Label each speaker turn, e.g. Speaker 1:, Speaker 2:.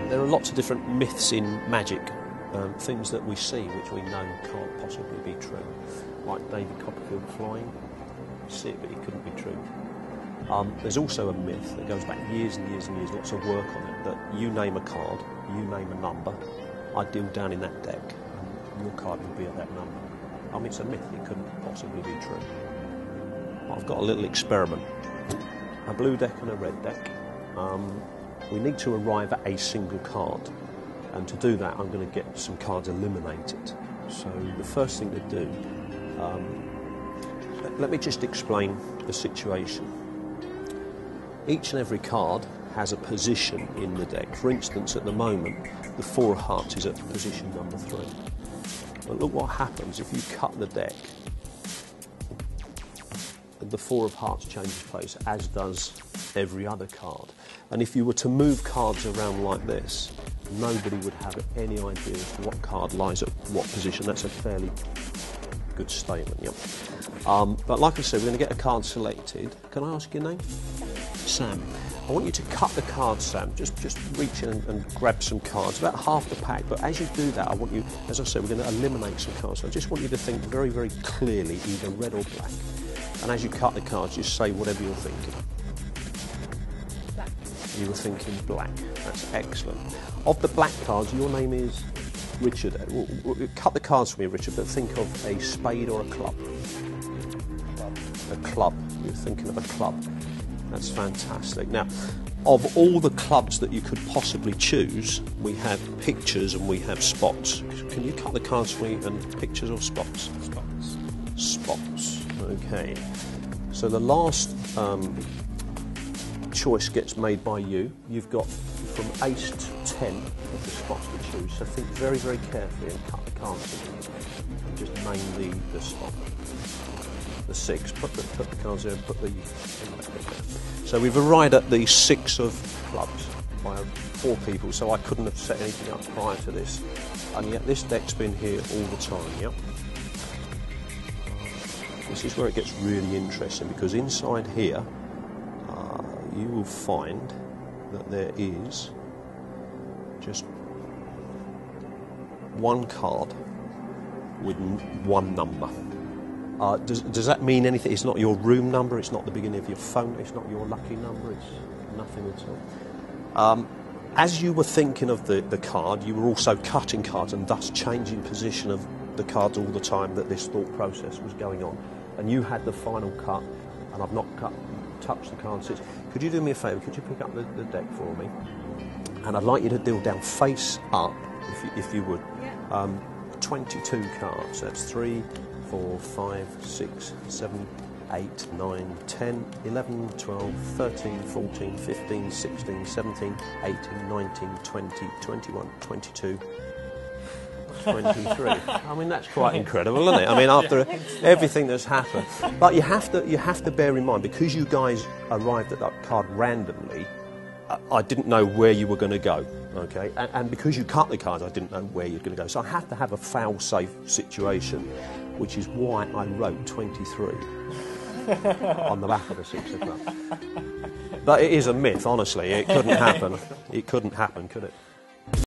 Speaker 1: There are lots of different myths in magic, things that we see which we know can't possibly be true. Like David Copperfield flying. You see it, but it couldn't be true. There's also a myth that goes back years and years and years, lots of work on it, that you name a card, you name a number, I deal down in that deck, and your card will be at that number. I mean, it's a myth, it couldn't possibly be true. I've got a little experiment. A blue deck and a red deck. We need to arrive at a single card, and to do that I'm going to get some cards eliminated. So the first thing to do, let me just explain the situation. Each and every card has a position in the deck. For instance, at the moment, the Four of Hearts is at position number 3. But look what happens if you cut the deck. The Four of Hearts changes place, as does every other card. And if you were to move cards around like this, nobody would have any idea of what card lies at what position. That's a fairly good statement, yep. But like I said, we're going to get a card selected. Can I ask your name? Sam. I want you to cut the cards, Sam. Just reach in and grab some cards, about half the pack. But as you do that, I want you, as I said, we're going to eliminate some cards. So I just want you to think very, very clearly, either red or black. And as you cut the cards, just say whatever you're thinking. Black. You were thinking black. That's excellent. Of the black cards, your name is Richard. Cut the cards for me, Richard, but think of a spade or a club. A club. You're thinking of a club. That's fantastic. Now, of all the clubs that you could possibly choose, we have pictures and we have spots. Can you cut the cards for me and pictures or spots? Spots. Spots. Okay. So the last choice gets made by you. You've got from ace to 10 of the spots to choose. So think very, very carefully and cut the cards and just name the spot. The 6. Put the cards there and put the... So we've arrived at the 6 of clubs by 4 people, so I couldn't have set anything up prior to this. And yet this deck's been here all the time, yep. This is where it gets really interesting, because inside here you will find that there is just one card with one number. Does that mean anything? It's not your room number, it's not the beginning of your phone, it's not your lucky number, it's nothing at all. As you were thinking of the card, you were also cutting cards and thus changing position of the cards all the time that this thought process was going on. And you had the final cut, and I've not touched the card since. Could you do me a favour? Could you pick up the deck for me? And I'd like you to deal down face up, if you would. Yeah. 22 cards. That's 3, 4, 5, 6, 7, 8, 9, 10, 11, 12, 13, 14, 15, 16, 17, 18, 19, 20, 21, 22, 23. I mean, that's quite incredible, isn't it? I mean, after everything that's happened. But you have to bear in mind, because you guys arrived at that card randomly, I didn't know where you were going to go, okay? And because you cut the cards, I didn't know where you're going to go. So I have to have a fail-safe situation, which is why I wrote 23 on the back of the 6 of clubs. But it is a myth, honestly. It couldn't happen. It couldn't happen, could it?